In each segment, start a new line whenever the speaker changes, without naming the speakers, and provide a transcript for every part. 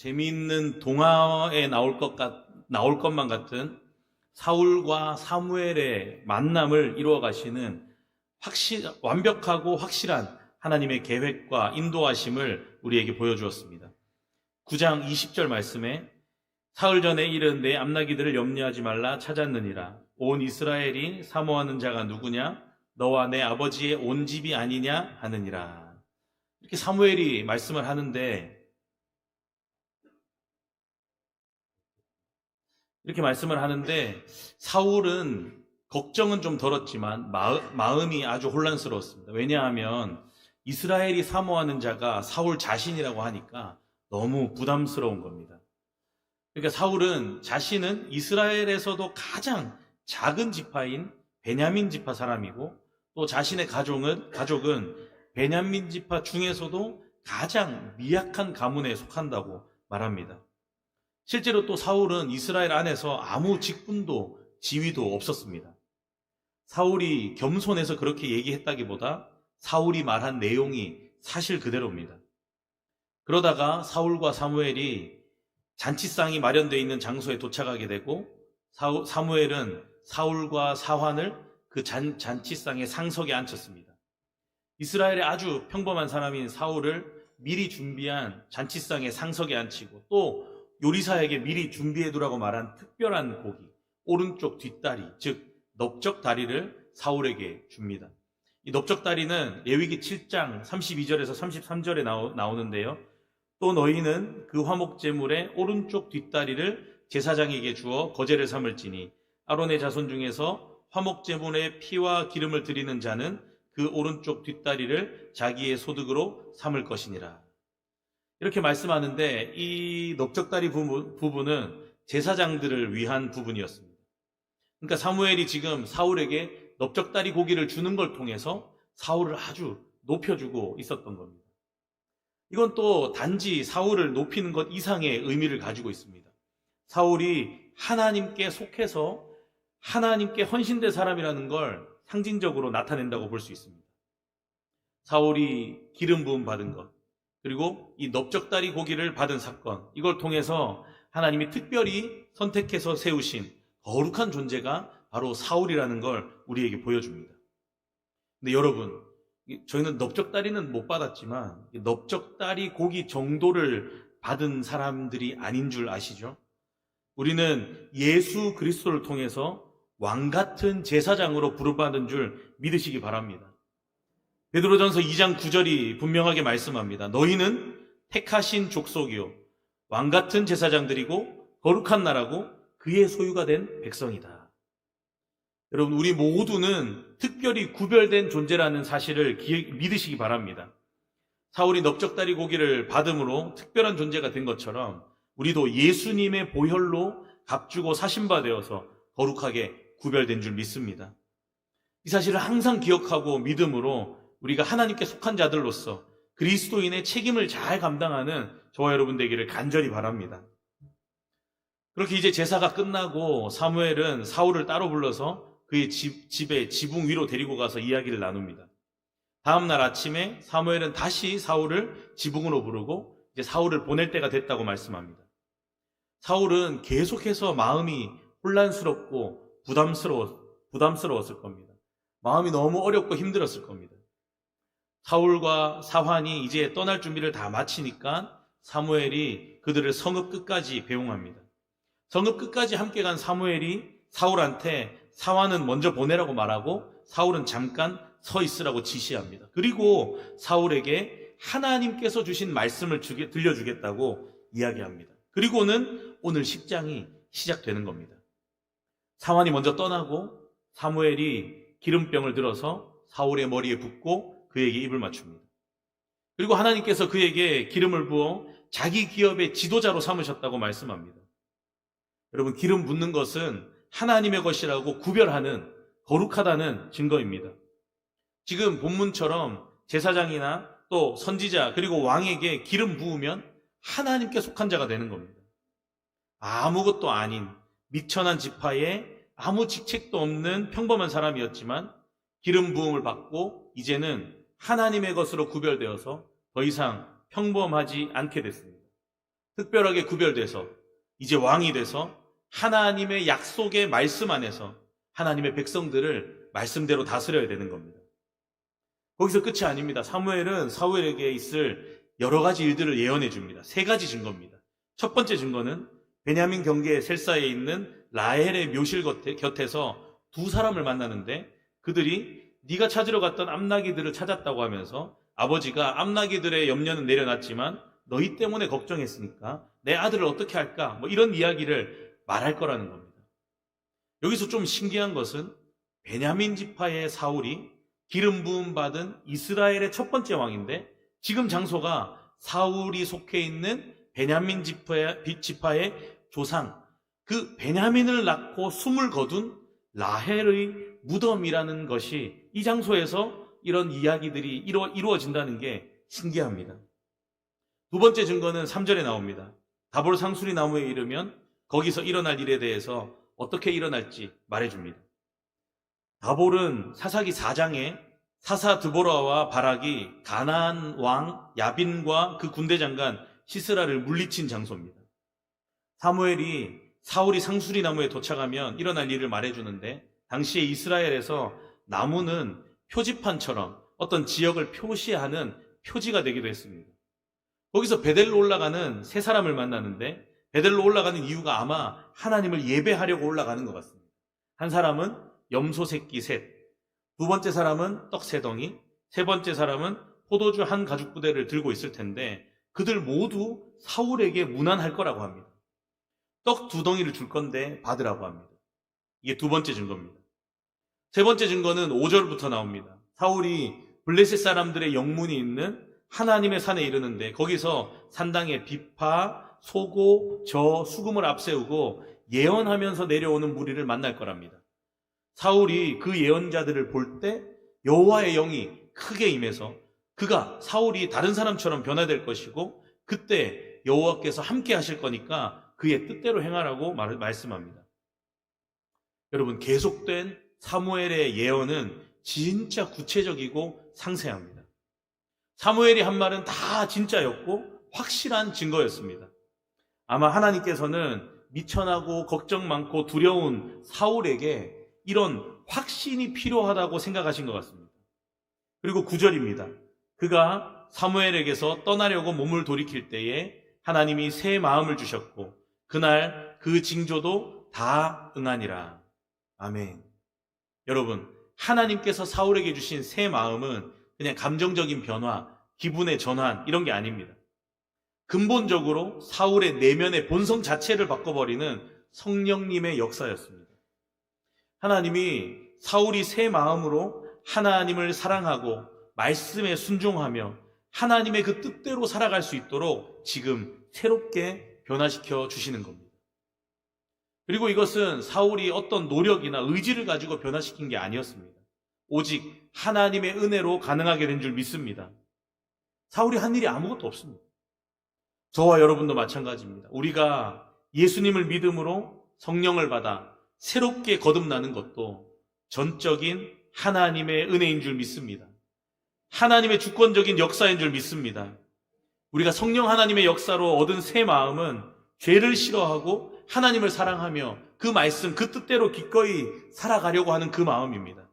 재미있는 동화에 나올 것만 같은 사울과 사무엘의 만남을 이루어 가시는 완벽하고 확실한 하나님의 계획과 인도하심을 우리에게 보여주었습니다. 9장 20절 말씀에 사흘 전에 이른 내 암나기들을 염려하지 말라 찾았느니라. 온 이스라엘이 사모하는 자가 누구냐? 너와 내 아버지의 온 집이 아니냐 하느니라. 이렇게 사무엘이 말씀을 하는데, 사울은 걱정은 좀 덜었지만 마음이 아주 혼란스러웠습니다. 왜냐하면 이스라엘이 사모하는 자가 사울 자신이라고 하니까 너무 부담스러운 겁니다. 그러니까 사울은 자신은 이스라엘에서도 가장 작은 지파인 베냐민 지파 사람이고, 또 자신의 가족은 베냐민 지파 중에서도 가장 미약한 가문에 속한다고 말합니다. 실제로 또 사울은 이스라엘 안에서 아무 직분도 지위도 없었습니다. 사울이 겸손해서 그렇게 얘기했다기보다 사울이 말한 내용이 사실 그대로입니다. 그러다가 사울과 사무엘이 잔치상이 마련되어 있는 장소에 도착하게 되고, 사무엘은 사울과 사환을 그 잔치상의 상석에 앉혔습니다. 이스라엘의 아주 평범한 사람인 사울을 미리 준비한 잔치상의 상석에 앉히고, 또 요리사에게 미리 준비해두라고 말한 특별한 고기, 오른쪽 뒷다리, 즉 넓적다리를 사울에게 줍니다. 이 넓적다리는 레위기 7장 32절에서 33절에 나오는데요. 또 너희는 그 화목제물의 오른쪽 뒷다리를 제사장에게 주어 거제를 삼을지니 아론의 자손 중에서 화목제물의 피와 기름을 드리는 자는 그 오른쪽 뒷다리를 자기의 소득으로 삼을 것이니라. 이렇게 말씀하는데, 이 넓적다리 부분은 제사장들을 위한 부분이었습니다. 그러니까 사무엘이 지금 사울에게 넓적다리 고기를 주는 걸 통해서 사울을 아주 높여주고 있었던 겁니다. 이건 또 단지 사울을 높이는 것 이상의 의미를 가지고 있습니다. 사울이 하나님께 속해서 하나님께 헌신된 사람이라는 걸 상징적으로 나타낸다고 볼 수 있습니다. 사울이 기름 부음 받은 것, 그리고 이 넓적다리 고기를 받은 사건, 이걸 통해서 하나님이 특별히 선택해서 세우신 거룩한 존재가 바로 사울이라는 걸 우리에게 보여줍니다. 근데 여러분, 저희는 넓적다리는 못 받았지만 넓적다리 고기 정도를 받은 사람들이 아닌 줄 아시죠? 우리는 예수 그리스도를 통해서 왕같은 제사장으로 부름받은 줄 믿으시기 바랍니다. 베드로전서 2장 9절이 분명하게 말씀합니다. 너희는 택하신 족속이요 왕같은 제사장들이고 거룩한 나라고 그의 소유가 된 백성이다. 여러분, 우리 모두는 특별히 구별된 존재라는 사실을 믿으시기 바랍니다. 사울이 넓적다리 고기를 받음으로 특별한 존재가 된 것처럼 우리도 예수님의 보혈로 값주고 사신바 되어서 거룩하게 구별된 줄 믿습니다. 이 사실을 항상 기억하고 믿음으로 우리가 하나님께 속한 자들로서 그리스도인의 책임을 잘 감당하는 저와 여러분 되기를 간절히 바랍니다. 그렇게 이제 제사가 끝나고 사무엘은 사울을 따로 불러서 그의 집에 지붕 위로 데리고 가서 이야기를 나눕니다. 다음날 아침에 사무엘은 다시 사울을 지붕으로 부르고 이제 사울을 보낼 때가 됐다고 말씀합니다. 사울은 계속해서 마음이 혼란스럽고 부담스러웠을 겁니다. 마음이 너무 어렵고 힘들었을 겁니다. 사울과 사환이 이제 떠날 준비를 다 마치니까 사무엘이 그들을 성읍 끝까지 배웅합니다. 성읍 끝까지 함께 간 사무엘이 사울한테 사환은 먼저 보내라고 말하고 사울은 잠깐 서 있으라고 지시합니다. 그리고 사울에게 하나님께서 주신 말씀을 들려주겠다고 이야기합니다. 그리고는 오늘 10장이 시작되는 겁니다. 사환이 먼저 떠나고 사무엘이 기름병을 들어서 사울의 머리에 붓고 그에게 입을 맞춥니다. 그리고 하나님께서 그에게 기름을 부어 자기 기업의 지도자로 삼으셨다고 말씀합니다. 여러분, 기름 붓는 것은 하나님의 것이라고 구별하는 거룩하다는 증거입니다. 지금 본문처럼 제사장이나 또 선지자 그리고 왕에게 기름 부으면 하나님께 속한 자가 되는 겁니다. 아무것도 아닌 미천한 지파에 아무 직책도 없는 평범한 사람이었지만 기름 부음을 받고 이제는 하나님의 것으로 구별되어서 더 이상 평범하지 않게 됐습니다. 특별하게 구별돼서 이제 왕이 돼서 하나님의 약속의 말씀 안에서 하나님의 백성들을 말씀대로 다스려야 되는 겁니다. 거기서 끝이 아닙니다. 사무엘은 사울에게 있을 여러 가지 일들을 예언해 줍니다. 세 가지 증거입니다. 첫 번째 증거는 베냐민 경계 셀사에 있는 라헬의 묘실 곁에서 두 사람을 만나는데 그들이 네가 찾으러 갔던 암나기들을 찾았다고 하면서 아버지가 암나기들의 염려는 내려놨지만 너희 때문에 걱정했으니까 내 아들을 어떻게 할까? 이런 이야기를 말할 거라는 겁니다. 여기서 좀 신기한 것은 베냐민 지파의 사울이 기름 부음 받은 이스라엘의 첫 번째 왕인데 지금 장소가 사울이 속해 있는 베냐민 지파의 조상, 그 베냐민을 낳고 숨을 거둔 라헬의 무덤이라는 것이 이 장소에서 이런 이야기들이 이루어진다는 게 신기합니다. 두 번째 증거는 3절에 나옵니다. 다볼 상수리 나무에 이르면 거기서 일어날 일에 대해서 어떻게 일어날지 말해줍니다. 다볼은 사사기 4장에 사사 드보라와 바락이 가나안 왕 야빈과 그 군대 장관 시스라를 물리친 장소입니다. 사무엘이 사울이 상수리 나무에 도착하면 일어날 일을 말해주는데 당시에 이스라엘에서 나무는 표지판처럼 어떤 지역을 표시하는 표지가 되기도 했습니다. 거기서 베델로 올라가는 세 사람을 만나는데 베델로 올라가는 이유가 아마 하나님을 예배하려고 올라가는 것 같습니다. 한 사람은 염소 새끼 셋, 두 번째 사람은 떡 세 덩이, 세 번째 사람은 포도주 한 가죽 부대를 들고 있을 텐데 그들 모두 사울에게 문안할 거라고 합니다. 떡 두 덩이를 줄 건데 받으라고 합니다. 이게 두 번째 증거입니다. 세 번째 증거는 5절부터 나옵니다. 사울이 블레셋 사람들의 영문이 있는 하나님의 산에 이르는데 거기서 산당에 비파, 소고, 저, 수금을 앞세우고 예언하면서 내려오는 무리를 만날 거랍니다. 사울이 그 예언자들을 볼 때 여호와의 영이 크게 임해서 그가 사울이 다른 사람처럼 변화될 것이고 그때 여호와께서 함께 하실 거니까 그의 뜻대로 행하라고 말씀합니다. 여러분, 계속된 사무엘의 예언은 진짜 구체적이고 상세합니다. 사무엘이 한 말은 다 진짜였고 확실한 증거였습니다. 아마 하나님께서는 미천하고 걱정 많고 두려운 사울에게 이런 확신이 필요하다고 생각하신 것 같습니다. 그리고 9절입니다. 그가 사무엘에게서 떠나려고 몸을 돌이킬 때에 하나님이 새 마음을 주셨고 그날 그 징조도 다 응하니라. 아멘. 여러분, 하나님께서 사울에게 주신 새 마음은 그냥 감정적인 변화, 기분의 전환 이런 게 아닙니다. 근본적으로 사울의 내면의 본성 자체를 바꿔버리는 성령님의 역사였습니다. 하나님이 사울이 새 마음으로 하나님을 사랑하고 말씀에 순종하며 하나님의 그 뜻대로 살아갈 수 있도록 지금 새롭게 변화시켜 주시는 겁니다. 그리고 이것은 사울이 어떤 노력이나 의지를 가지고 변화시킨 게 아니었습니다. 오직 하나님의 은혜로 가능하게 된 줄 믿습니다. 사울이 한 일이 아무것도 없습니다. 저와 여러분도 마찬가지입니다. 우리가 예수님을 믿음으로 성령을 받아 새롭게 거듭나는 것도 전적인 하나님의 은혜인 줄 믿습니다. 하나님의 주권적인 역사인 줄 믿습니다. 우리가 성령 하나님의 역사로 얻은 새 마음은 죄를 싫어하고 하나님을 사랑하며 그 말씀, 그 뜻대로 기꺼이 살아가려고 하는 그 마음입니다.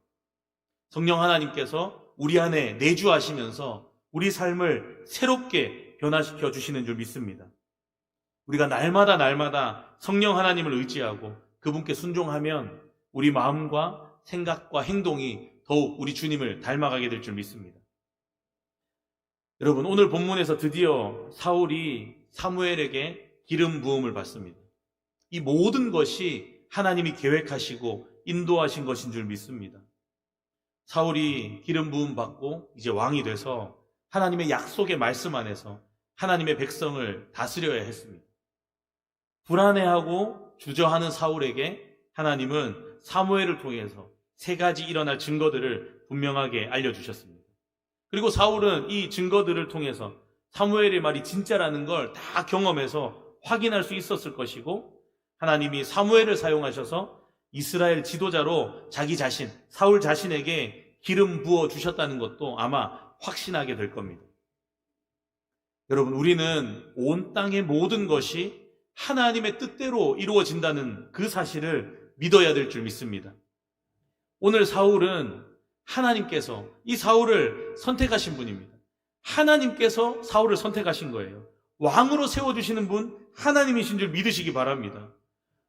성령 하나님께서 우리 안에 내주하시면서 우리 삶을 새롭게 변화시켜 주시는 줄 믿습니다. 우리가 날마다 성령 하나님을 의지하고 그분께 순종하면 우리 마음과 생각과 행동이 더욱 우리 주님을 닮아가게 될 줄 믿습니다. 여러분, 오늘 본문에서 드디어 사울이 사무엘에게 기름 부음을 받습니다. 이 모든 것이 하나님이 계획하시고 인도하신 것인 줄 믿습니다. 사울이 기름 부음 받고 이제 왕이 돼서 하나님의 약속의 말씀 안에서 하나님의 백성을 다스려야 했습니다. 불안해하고 주저하는 사울에게 하나님은 사무엘을 통해서 세 가지 일어날 증거들을 분명하게 알려주셨습니다. 그리고 사울은 이 증거들을 통해서 사무엘의 말이 진짜라는 걸 다 경험해서 확인할 수 있었을 것이고 하나님이 사무엘을 사용하셔서 이스라엘 지도자로 자기 자신, 사울 자신에게 기름 부어 주셨다는 것도 아마 확신하게 될 겁니다. 여러분, 우리는 온 땅의 모든 것이 하나님의 뜻대로 이루어진다는 그 사실을 믿어야 될 줄 믿습니다. 오늘 사울은 하나님께서 이 사울을 선택하신 분입니다. 하나님께서 사울을 선택하신 거예요. 왕으로 세워주시는 분 하나님이신 줄 믿으시기 바랍니다.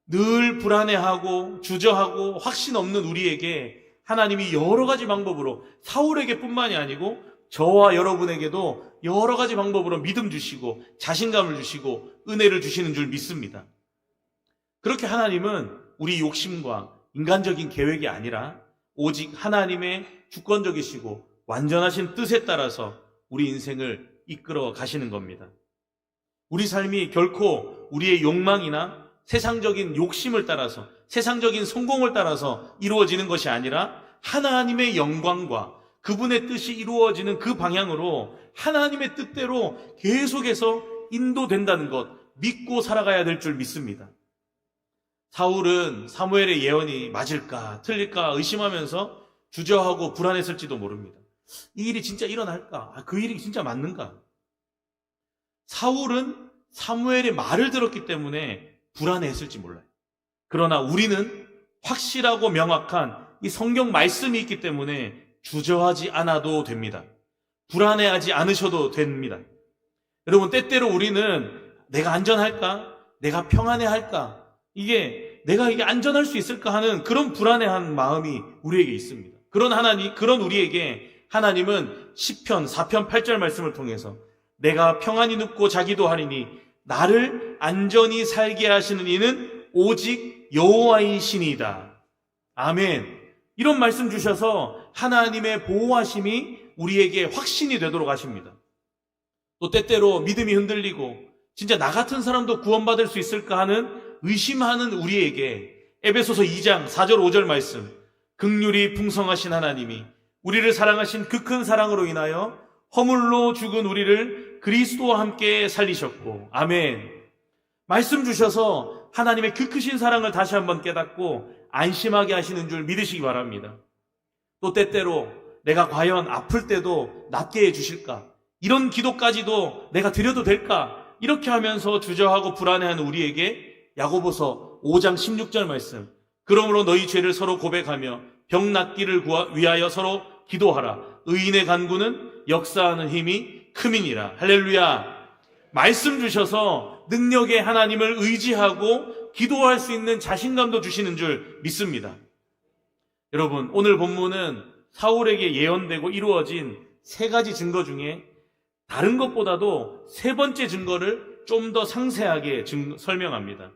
늘 불안해하고 주저하고 확신 없는 우리에게 하나님이 여러 가지 방법으로, 사울에게 뿐만이 아니고 저와 여러분에게도 여러 가지 방법으로 믿음 주시고 자신감을 주시고 은혜를 주시는 줄 믿습니다. 그렇게 하나님은 우리 욕심과 인간적인 계획이 아니라 오직 하나님의 주권적이시고 완전하신 뜻에 따라서 우리 인생을 이끌어 가시는 겁니다. 우리 삶이 결코 우리의 욕망이나 세상적인 욕심을 따라서, 세상적인 성공을 따라서 이루어지는 것이 아니라 하나님의 영광과 그분의 뜻이 이루어지는 그 방향으로 하나님의 뜻대로 계속해서 인도된다는 것 믿고 살아가야 될 줄 믿습니다. 사울은 사무엘의 예언이 맞을까 틀릴까 의심하면서 주저하고 불안했을지도 모릅니다. 이 일이 진짜 일어날까? 그 일이 진짜 맞는가? 사울은 사무엘의 말을 들었기 때문에 불안해했을지 몰라요. 그러나 우리는 확실하고 명확한 이 성경 말씀이 있기 때문에 주저하지 않아도 됩니다. 불안해하지 않으셔도 됩니다. 여러분, 때때로 우리는 내가 안전할까? 내가 평안해할까? 내가 이게 안전할 수 있을까 하는 그런 불안해한 마음이 우리에게 있습니다. 그런 우리에게 하나님은 시편 4편 8절 말씀을 통해서 내가 평안히 눕고 자기도 하리니 나를 안전히 살게 하시는 이는 오직 여호와이시니이다. 아멘. 이런 말씀 주셔서 하나님의 보호하심이 우리에게 확신이 되도록 하십니다. 또 때때로 믿음이 흔들리고 진짜 나 같은 사람도 구원받을 수 있을까 하는 의심하는 우리에게 에베소서 2장 4절 5절 말씀, 긍휼이 풍성하신 하나님이 우리를 사랑하신 그 큰 사랑으로 인하여 허물로 죽은 우리를 그리스도와 함께 살리셨고, 아멘. 말씀 주셔서 하나님의 그 크신 사랑을 다시 한번 깨닫고 안심하게 하시는 줄 믿으시기 바랍니다. 또 때때로 내가 과연 아플 때도 낫게 해주실까? 이런 기도까지도 내가 드려도 될까? 이렇게 하면서 주저하고 불안해하는 우리에게 야고보서 5장 16절 말씀, 그러므로 너희 죄를 서로 고백하며 병 낫기를 위하여 서로 기도하라. 의인의 간구는 역사하는 힘이 크민이라. 할렐루야. 말씀 주셔서 능력의 하나님을 의지하고 기도할 수 있는 자신감도 주시는 줄 믿습니다. 여러분, 오늘 본문은 사울에게 예언되고 이루어진 세 가지 증거 중에 다른 것보다도 세 번째 증거를 좀 더 상세하게 설명합니다.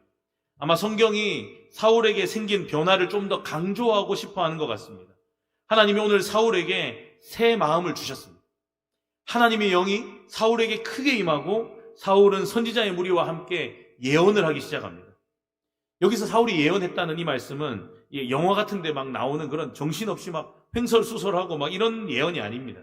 아마 성경이 사울에게 생긴 변화를 좀 더 강조하고 싶어 하는 것 같습니다. 하나님이 오늘 사울에게 새 마음을 주셨습니다. 하나님의 영이 사울에게 크게 임하고 사울은 선지자의 무리와 함께 예언을 하기 시작합니다. 여기서 사울이 예언했다는 이 말씀은 영화 같은 데 막 나오는 그런 정신없이 막 횡설수설하고 막 이런 예언이 아닙니다.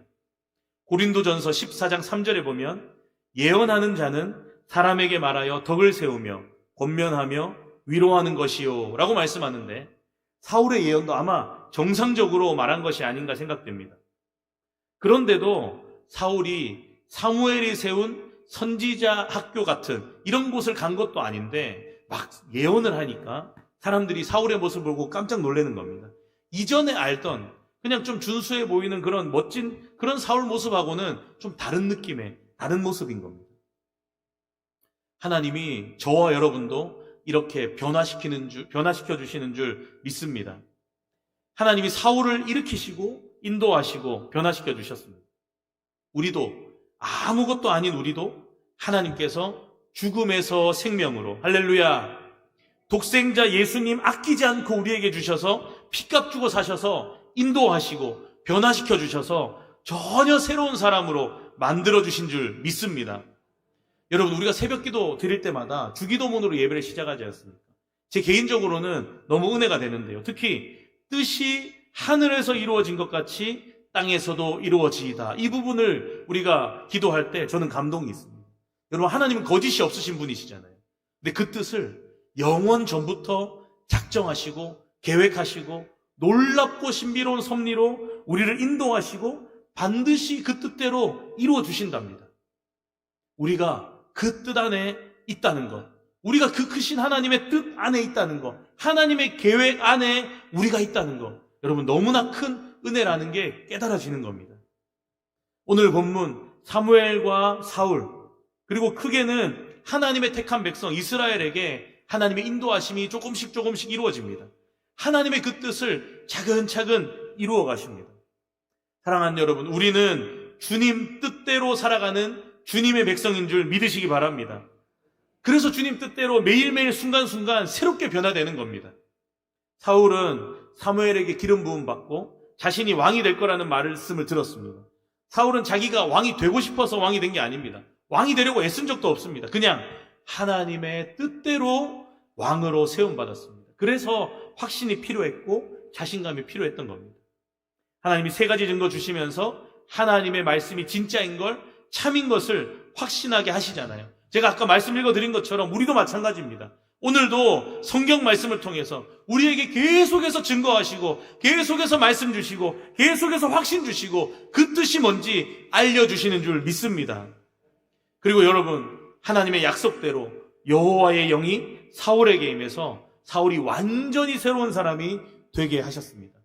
고린도전서 14장 3절에 보면 예언하는 자는 사람에게 말하여 덕을 세우며 권면하며 위로하는 것이요 라고 말씀하는데, 사울의 예언도 아마 정상적으로 말한 것이 아닌가 생각됩니다. 그런데도 사울이 사무엘이 세운 선지자 학교 같은 이런 곳을 간 것도 아닌데 막 예언을 하니까 사람들이 사울의 모습을 보고 깜짝 놀라는 겁니다. 이전에 알던 그냥 좀 준수해 보이는 그런 멋진 그런 사울 모습하고는 좀 다른 느낌의 다른 모습인 겁니다. 하나님이 저와 여러분도 이렇게 변화시켜 주시는 줄 믿습니다. 하나님이 사울을 일으키시고 인도하시고 변화시켜 주셨습니다. 우리도, 아무것도 아닌 우리도 하나님께서 죽음에서 생명으로, 할렐루야, 독생자 예수님 아끼지 않고 우리에게 주셔서 피값 주고 사셔서 인도하시고 변화시켜 주셔서 전혀 새로운 사람으로 만들어 주신 줄 믿습니다. 여러분, 우리가 새벽기도 드릴 때마다 주기도문으로 예배를 시작하지 않습니까? 제 개인적으로는 너무 은혜가 되는데요. 특히 뜻이 하늘에서 이루어진 것 같이 땅에서도 이루어지이다. 이 부분을 우리가 기도할 때 저는 감동이 있습니다. 여러분, 하나님은 거짓이 없으신 분이시잖아요. 근데 그 뜻을 영원 전부터 작정하시고 계획하시고 놀랍고 신비로운 섭리로 우리를 인도하시고 반드시 그 뜻대로 이루어 주신답니다. 우리가 그 뜻 안에 있다는 것, 우리가 그 크신 하나님의 뜻 안에 있다는 것, 하나님의 계획 안에 우리가 있다는 것, 여러분 너무나 큰 은혜라는 게 깨달아지는 겁니다. 오늘 본문 사무엘과 사울, 그리고 크게는 하나님의 택한 백성 이스라엘에게 하나님의 인도하심이 조금씩 이루어집니다. 하나님의 그 뜻을 차근차근 이루어 가십니다. 사랑하는 여러분, 우리는 주님 뜻대로 살아가는 주님의 백성인 줄 믿으시기 바랍니다. 그래서 주님 뜻대로 매일매일 순간순간 새롭게 변화되는 겁니다. 사울은 사무엘에게 기름 부음 받고 자신이 왕이 될 거라는 말씀을 들었습니다. 사울은 자기가 왕이 되고 싶어서 왕이 된 게 아닙니다. 왕이 되려고 애쓴 적도 없습니다. 그냥 하나님의 뜻대로 왕으로 세움받았습니다. 그래서 확신이 필요했고 자신감이 필요했던 겁니다. 하나님이 세 가지 증거 주시면서 하나님의 말씀이 진짜인 걸, 참인 것을 확신하게 하시잖아요. 제가 아까 말씀 읽어드린 것처럼 우리도 마찬가지입니다. 오늘도 성경 말씀을 통해서 우리에게 계속해서 증거하시고 계속해서 말씀 주시고 계속해서 확신 주시고 그 뜻이 뭔지 알려주시는 줄 믿습니다. 그리고 여러분, 하나님의 약속대로 여호와의 영이 사울에게 임해서 사울이 완전히 새로운 사람이 되게 하셨습니다.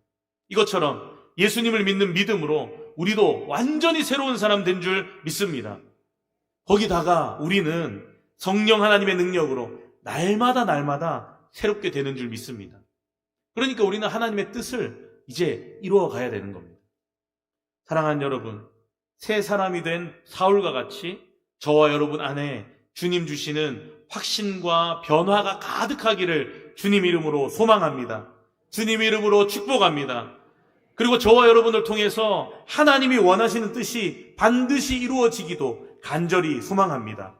이것처럼 예수님을 믿는 믿음으로 우리도 완전히 새로운 사람 된 줄 믿습니다. 거기다가 우리는 성령 하나님의 능력으로 날마다 새롭게 되는 줄 믿습니다. 그러니까 우리는 하나님의 뜻을 이제 이루어 가야 되는 겁니다. 사랑하는 여러분, 새 사람이 된 사울과 같이 저와 여러분 안에 주님 주시는 확신과 변화가 가득하기를 주님 이름으로 소망합니다. 주님 이름으로 축복합니다. 그리고 저와 여러분을 통해서 하나님이 원하시는 뜻이 반드시 이루어지기도 간절히 소망합니다.